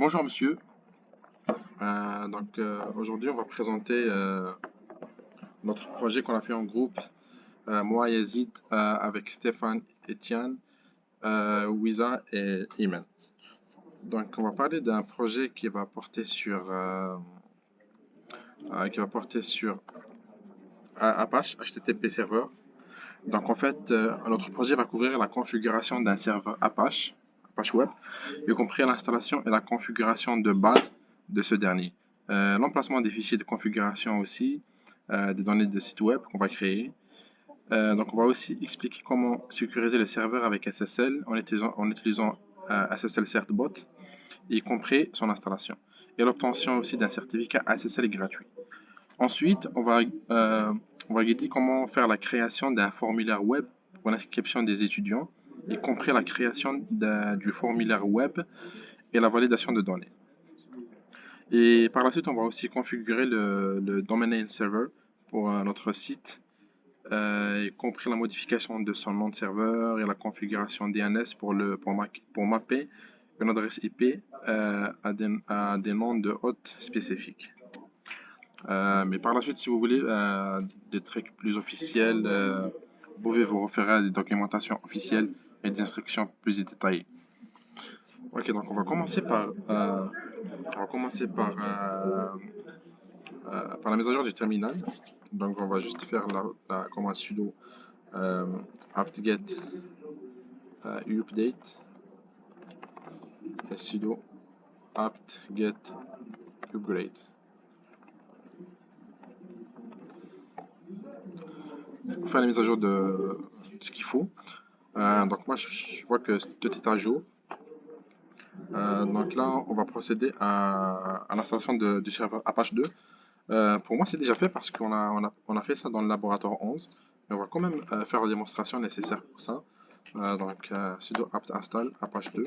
Bonjour monsieur. Aujourd'hui on va présenter notre projet qu'on a fait en groupe, moi Yazid avec Stéphane, Etienne, Wiza et Iman. Donc on va parler d'un projet qui va porter sur Apache, HTTP serveur. Donc en fait notre projet va couvrir la configuration d'un serveur Apache Web, y compris l'installation et la configuration de base de ce dernier. L'emplacement des fichiers de configuration aussi, des données de site web qu'on va créer. Donc on va aussi expliquer comment sécuriser le serveur avec SSL en utilisant SSL Certbot, y compris son installation, et l'obtention aussi d'un certificat SSL gratuit. Ensuite, on va guider comment faire la création d'un formulaire web pour l'inscription des étudiants, y compris la création du formulaire web et la validation de données. Et par la suite, on va aussi configurer le domain name server pour notre site, y compris la modification de son nom de serveur et la configuration DNS pour mapper une adresse IP à des noms de hôtes spécifiques. Mais par la suite, si vous voulez des trucs plus officiels, vous pouvez vous référer à des documentations officielles et des instructions plus détaillées. Ok, donc on va commencer par la mise à jour du terminal. Donc on va juste faire la commande sudo apt-get update et sudo apt-get upgrade. Pour faire la mise à jour de ce qu'il faut. Donc moi je vois que tout est à jour. Donc là on va procéder à l'installation du serveur Apache 2. Pour moi c'est déjà fait parce qu'on a fait ça dans le laboratoire 11. Mais on va quand même faire la démonstration nécessaire pour ça. Sudo apt install Apache 2.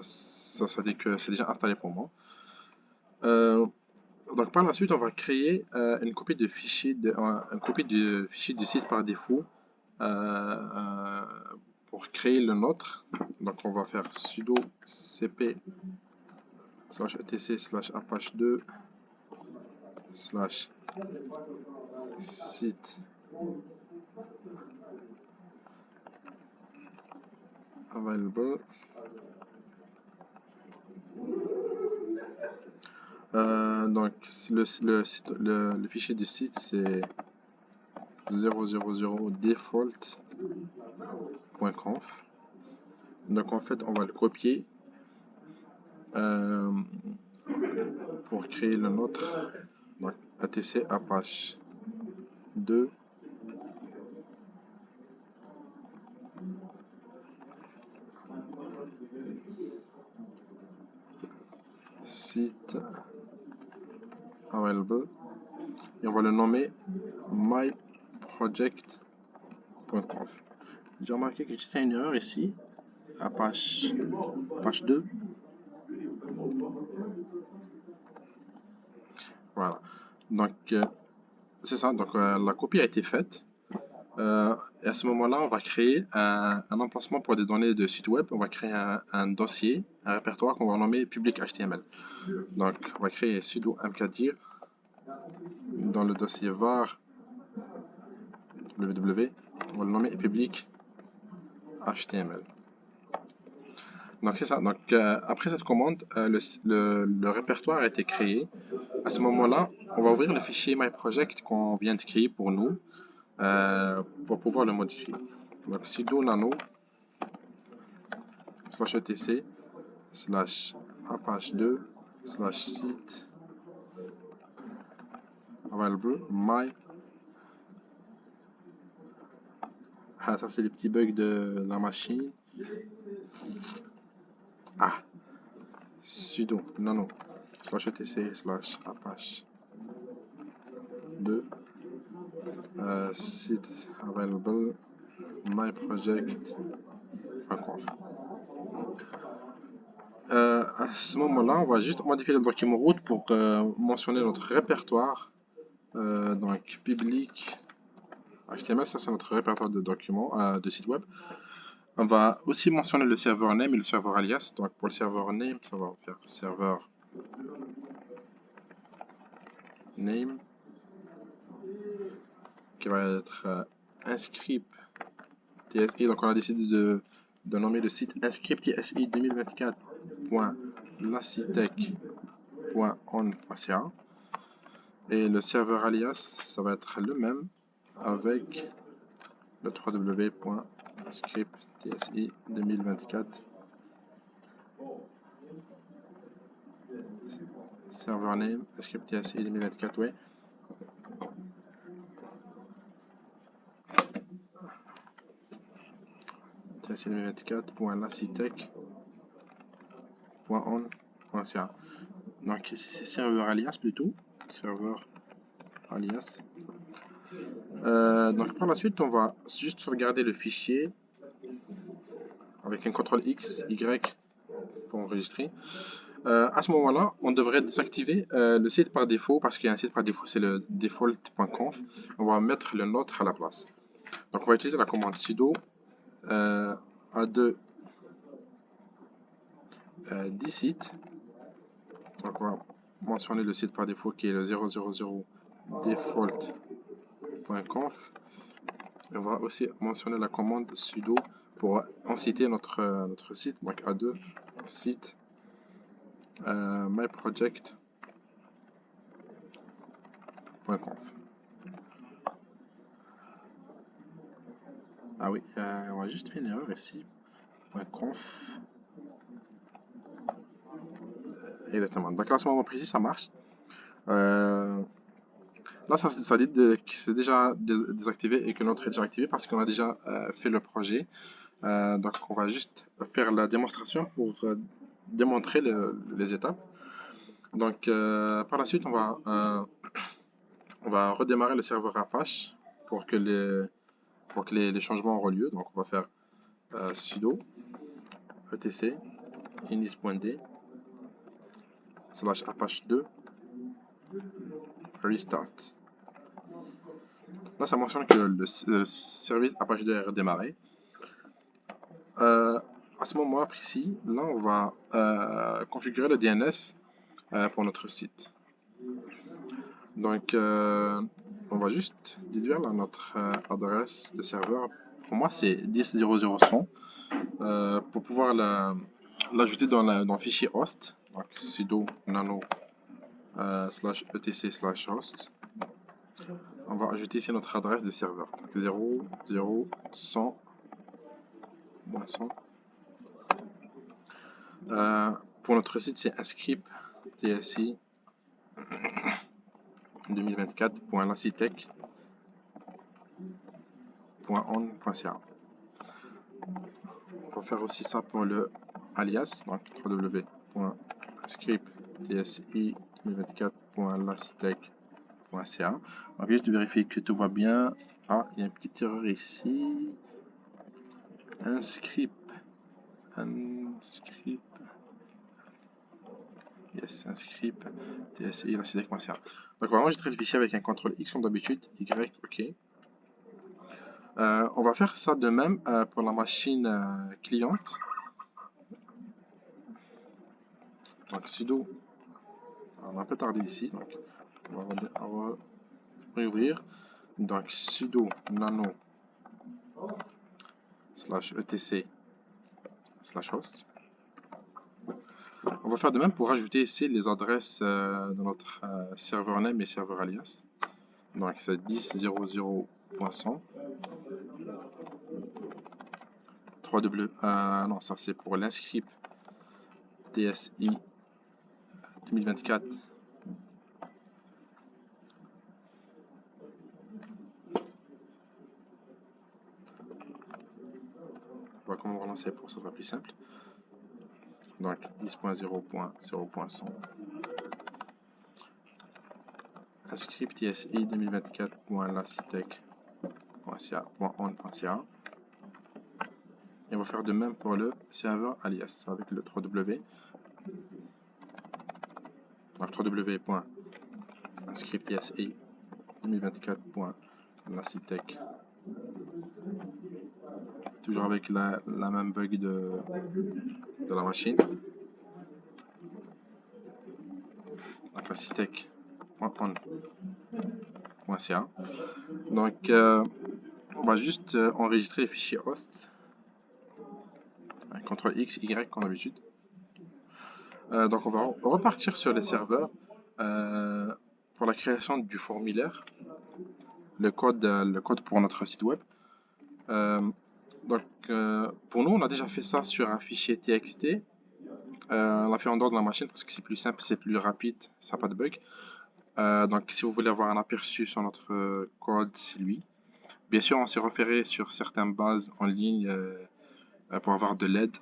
Ça dit que c'est déjà installé pour moi. Donc par la suite, on va créer une copie du fichier du site par défaut pour créer le nôtre. Donc on va faire sudo cp /etc/apache2 /site available. Donc le fichier du site c'est 000 default.conf. Donc en fait on va le copier pour créer le nôtre. Donc atc apache 2 site available et on va le nommer myproject.conf. J'ai remarqué que j'ai une erreur ici. Apache 2. Voilà. Donc c'est ça. Donc la copie a été faite. Et à ce moment-là, on va créer un emplacement pour des données de site web. On va créer un dossier, un répertoire qu'on va nommer public HTML. Donc on va créer sudo mkdir dans le dossier var www. On va le nommer public HTML. Donc c'est ça. Donc après cette commande, le répertoire a été créé. À ce moment-là, on va ouvrir le fichier myproject qu'on vient de créer pour nous pour pouvoir le modifier. Donc sudo nano /etc /apache2 /site available my. Ah, ça c'est les petits bugs de la machine. Ah, sudo nano /etc /apache2 site available myproject.conf. À ce moment-là, on va juste modifier le document route pour mentionner notre répertoire. Donc public HTML, ça c'est notre répertoire de documents de site web. On va aussi mentionner le serveur name et le serveur alias. Donc pour le serveur name, ça va faire serveur name qui va être inscript TSI. Donc on a décidé de nommer le site inscript TSI 2024.lacitech.on.ca. Et le serveur alias, ça va être le même avec le www.script.tsi 2024 server name script.tsi 2024, oui. tsi 2024.lacitech.on.ca. Donc ici c'est serveur alias plutôt, serveur alias. Donc par la suite on va juste sauvegarder le fichier avec un CTRL X, Y pour enregistrer. À ce moment-là, on devrait désactiver le site par défaut parce qu'il y a un site par défaut, c'est le default.conf. On va mettre le nôtre à la place. Donc on va utiliser la commande sudo a2 dsites. Donc on va mentionner le site par défaut qui est le 000 default.conf. Et on va aussi mentionner la commande sudo pour inciter notre site, donc a2 site myproject.conf. Ah oui, on a juste fait une erreur ici. .conf. Exactement. Donc là, à ce moment précis, ça marche. Là, ça dit que c'est déjà désactivé et que l'autre est déjà activé parce qu'on a déjà fait le projet. Donc, on va juste faire la démonstration pour démontrer les étapes. Donc, par la suite, on va redémarrer le serveur Apache pour que les changements auront lieu. Donc, on va faire sudo etc init.d /apache2 restart. Là, ça mentionne que le service Apache 2 est redémarré. À ce moment précis, là, on va configurer le DNS pour notre site. Donc, on va juste déduire là, notre adresse de serveur. Pour moi, c'est 10.0.0.100. Pour pouvoir l'ajouter dans le fichier host, donc sudo nano /etc/host. On va ajouter ici notre adresse de serveur. 0.0.100. Pour notre site, c'est inscript tsi 2024.lacitech.on.ca. On va faire aussi ça pour le alias, donc www.script.tsi 2024.lacitech.ca. On va juste vérifier que tout va bien. Ah, il y a une petite erreur ici. Inscript. Yes, inscript. TSI lacitech.ca. Donc, on va enregistrer le fichier avec un CTRL X comme d'habitude. Y, OK. On va faire ça de même pour la machine cliente. Donc sudo, on va un peu tardé ici, donc on va réouvrir. Donc sudo nano /etc/host. On va faire de même pour ajouter ici les adresses de notre serveur name et serveur alias. Donc c'est 10.0.0.100. 3W, non, ça c'est pour l'inscript TSI 2024. On va comment relancer pour que ça soit plus simple. Donc 10.0.0.100. Inscript TSI 2024.lacitech.on.ca. Et on va faire de même pour le serveur alias avec le 3W. Donc www.script.tsi 2024.lacitech.on.ca. toujours avec la même bug de la machine. Donc la citec.on.ca. Donc on va juste enregistrer les fichiers host. CTRL X, Y comme d'habitude. Donc on va repartir sur les serveurs pour la création du formulaire, le code pour notre site web. Donc pour nous, on a déjà fait ça sur un fichier TXT. On l'a fait en dehors de la machine parce que c'est plus simple, c'est plus rapide, ça n'a pas de bug. Donc si vous voulez avoir un aperçu sur notre code, c'est lui. Bien sûr, on s'est référé sur certaines bases en ligne pour avoir de l'aide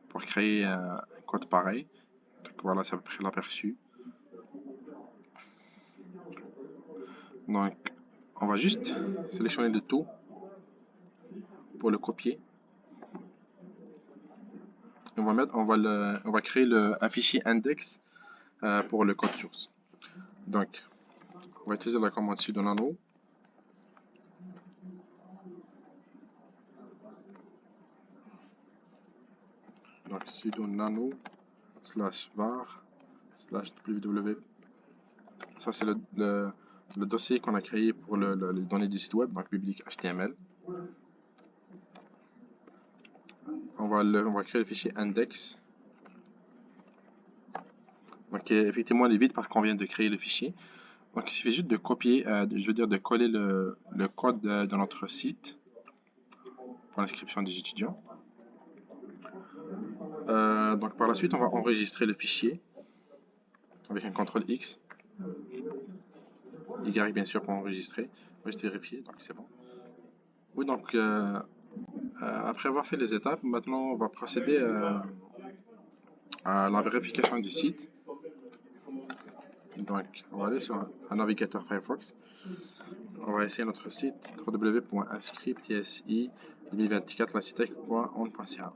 pour créer un code pareil. Donc voilà, c'est à peu près l'aperçu. Donc on va juste sélectionner le tout pour le copier. Et on va créer un fichier index pour le code source. Donc on va utiliser la commande sudo nano. Donc sudo nano /var /ww. Ça c'est le dossier qu'on a créé pour les données du site web, donc public HTML. On va créer le fichier index. Donc effectivement il est vide parce qu'on vient de créer le fichier. Donc il suffit juste de copier, de coller le code de notre site pour l'inscription des étudiants. Donc par la suite on va enregistrer le fichier avec un CTRL X, Y bien sûr pour enregistrer. On va juste vérifier, donc c'est bon. Oui, donc après avoir fait les étapes, maintenant on va procéder à la vérification du site. Donc on va aller sur un navigateur Firefox. On va essayer notre site www.inscript.tsi2024.lasitec.on.ca.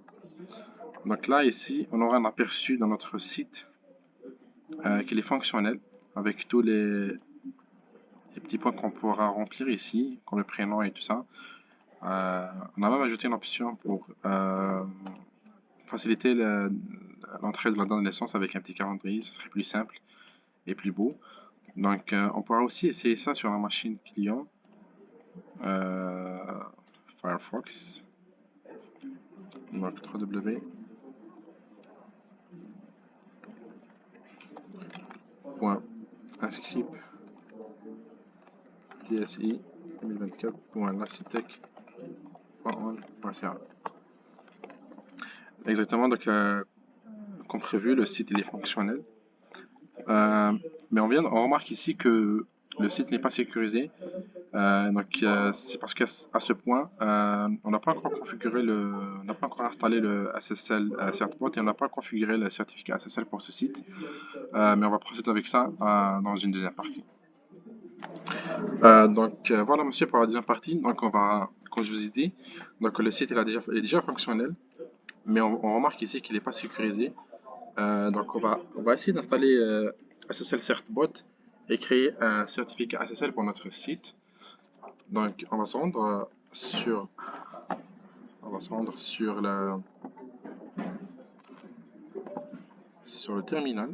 Donc là ici on aura un aperçu dans notre site qu'il est fonctionnel avec tous les petits points qu'on pourra remplir ici, comme le prénom et tout ça. On a même ajouté une option pour faciliter l'entrée de la date de naissance avec un petit calendrier, ce serait plus simple et plus beau. Donc on pourra aussi essayer ça sur la machine client Firefox. Donc www.inscript.tsi2024.lasitec.on.ca. Exactement, donc comme prévu, le site il est fonctionnel. Mais on remarque ici que le site n'est pas sécurisé. C'est parce qu'à ce point, on n'a pas encore installé le SSL Certbot et on n'a pas configuré le certificat SSL pour ce site. Mais on va procéder avec ça dans une deuxième partie. Voilà monsieur pour la deuxième partie. Donc on va, comme je vous ai dit, donc le site il est déjà fonctionnel, mais on remarque ici qu'il n'est pas sécurisé. Donc on va essayer d'installer SSL Certbot et créer un certificat SSL pour notre site. Donc on va se rendre sur le terminal.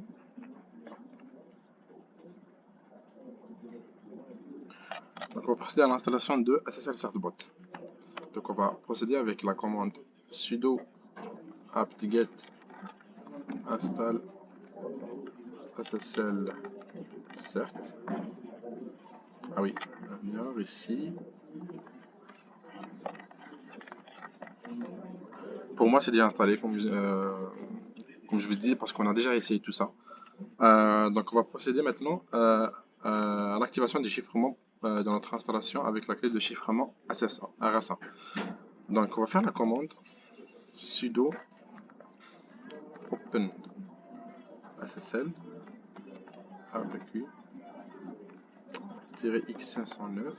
Donc on va procéder à l'installation de SSL Certbot. Donc on va procéder avec la commande sudo apt-get install SSL cert. Ah oui, venir ici. Pour moi c'est déjà installé comme je vous dis parce qu'on a déjà essayé tout ça. Donc on va procéder maintenant à l'activation du chiffrement de notre installation avec la clé de chiffrement RSA. Donc on va faire la commande sudo open SSL -x509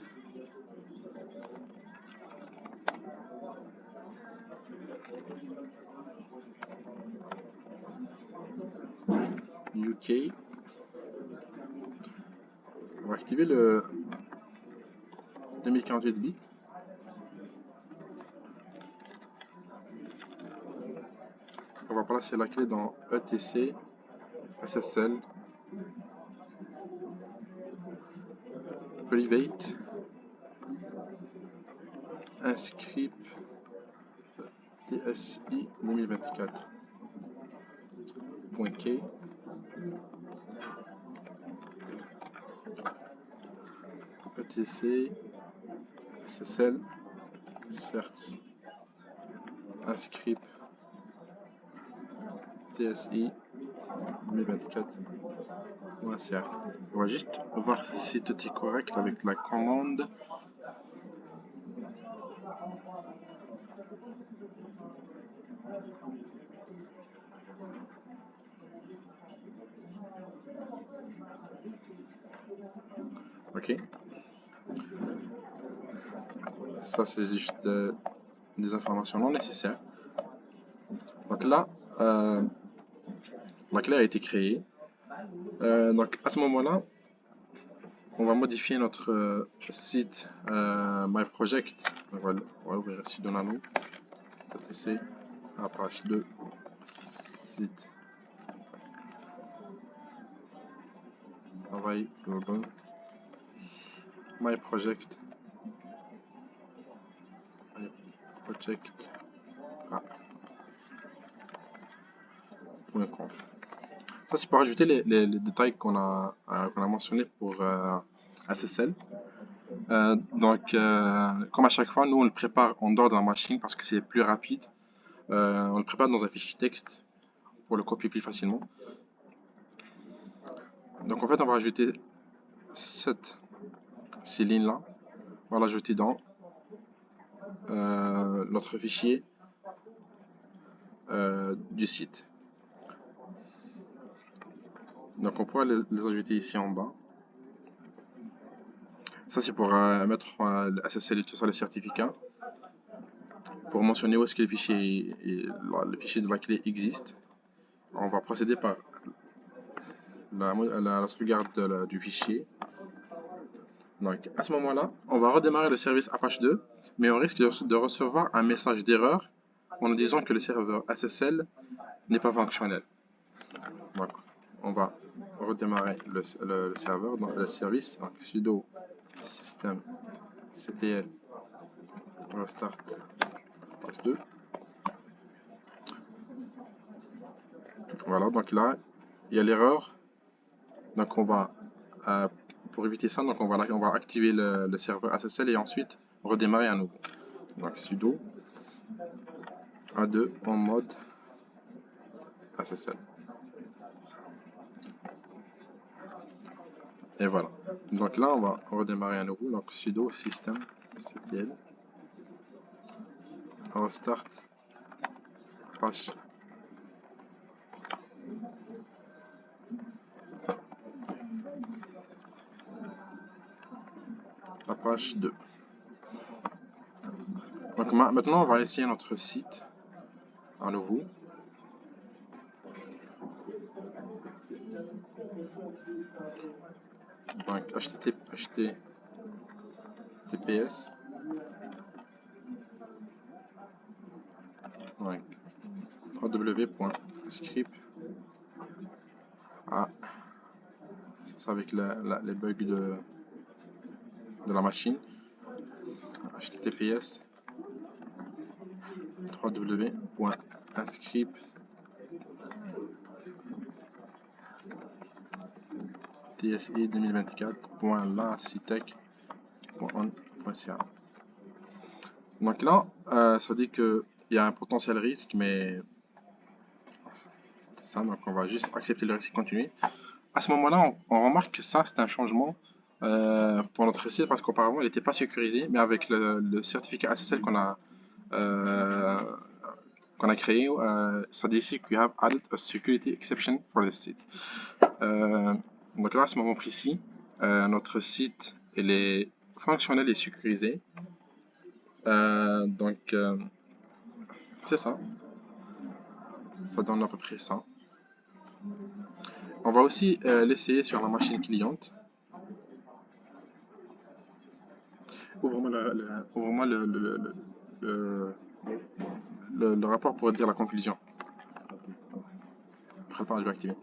UK. On va activer le 2048 bits. placer la clé dans etc SSL private inscript TSI 2024.key etc SSL certs inscript TSI 2024.cert. On va juste voir si tout est correct avec la commande. Ok. Ça c'est juste des informations non nécessaires. Donc là, la clé a été créée. Donc à ce moment-là, on va modifier notre site MyProject. On va ouvrir ici dans l'anneau. etc Apache 2 site travail global MyProject .conf. Ça c'est pour ajouter les détails qu'on a mentionnés pour SSL. Donc comme à chaque fois, nous on le prépare en dehors de la machine parce que c'est plus rapide. On le prépare dans un fichier texte pour le copier plus facilement. Donc en fait on va ajouter ces lignes là, on va l'ajouter dans notre fichier du site. Donc on pourra les ajouter ici en bas. Ça c'est pour mettre le SSL et tout ça, les certificats. Pour mentionner où est-ce que le fichier de la clé existe. On va procéder par la sauvegarde du fichier. Donc à ce moment-là, on va redémarrer le service Apache 2, mais on risque de recevoir un message d'erreur en nous disant que le serveur SSL n'est pas fonctionnel. Donc on va redémarrer le serveur, dans le service, donc sudo system ctl restart Apache 2. Voilà, donc là il y a l'erreur. Donc on va pour éviter ça, donc on va activer le serveur SSL et ensuite redémarrer à nouveau. Donc sudo A2 en mode SSL. Et voilà. Donc là on va redémarrer à nouveau. Donc sudo system ctl restart Apache Apache 2. Donc maintenant on va essayer notre site à nouveau. Donc https donc www.script c'est avec les bugs de la machine. https www.inscript TSI 2024.lacitech.on.ca. Donc là, ça dit qu'il y a un potentiel risque, mais c'est ça, donc on va juste accepter le risque et continuer. À ce moment-là, on remarque que ça, c'est un changement pour notre site parce qu'auparavant, il n'était pas sécurisé, mais avec le certificat SSL qu'on a créé, ça dit ici que we have added a security exception for this site. Donc là, à ce moment précis, notre site il est fonctionnel et sécurisé. Donc c'est ça. Ça donne à peu près ça. On va aussi l'essayer sur la machine cliente. Ouvre-moi le rapport pour dire la conclusion. après le temps, je vais activer.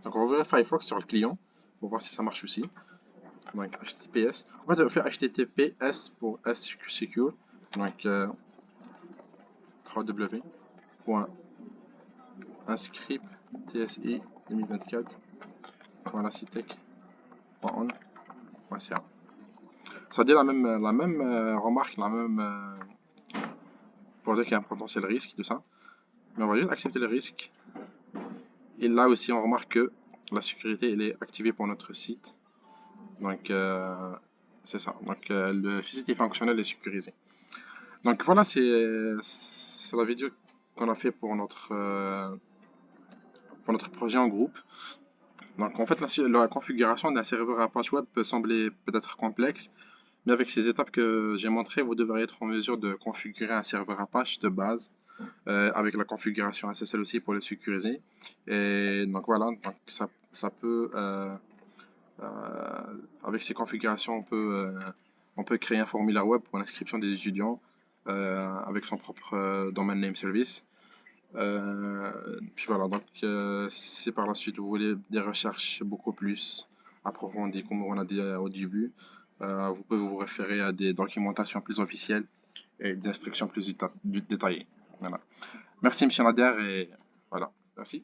Donc on va ouvrir Firefox sur le client pour voir si ça marche aussi. Donc HTTPS. En fait, on va faire HTTPS pour S secure. Donc 3W. .inscript.tsi 2024.lacitech.on.ca. Ça dit la même remarque, pour dire qu'il y a un potentiel risque de ça. Mais on va juste accepter le risque. Et là aussi, on remarque que la sécurité elle est activée pour notre site. Donc, c'est ça. Donc, le site est fonctionnel et sécurisé. Donc, voilà, c'est la vidéo qu'on a fait pour notre projet en groupe. Donc, en fait, la configuration d'un serveur Apache Web peut sembler peut-être complexe, mais avec ces étapes que j'ai montrées, vous devriez être en mesure de configurer un serveur Apache de base, avec la configuration SSL aussi pour le sécuriser. Et donc voilà, donc ça peut, avec ces configurations, on peut créer un formulaire web pour l'inscription des étudiants avec son propre domaine name service. Puis voilà, donc si par la suite vous voulez des recherches beaucoup plus approfondies, comme on a dit au début, vous pouvez vous référer à des documentations plus officielles et des instructions plus détaillées. Voilà. Merci, Monsieur Nader, et voilà, merci.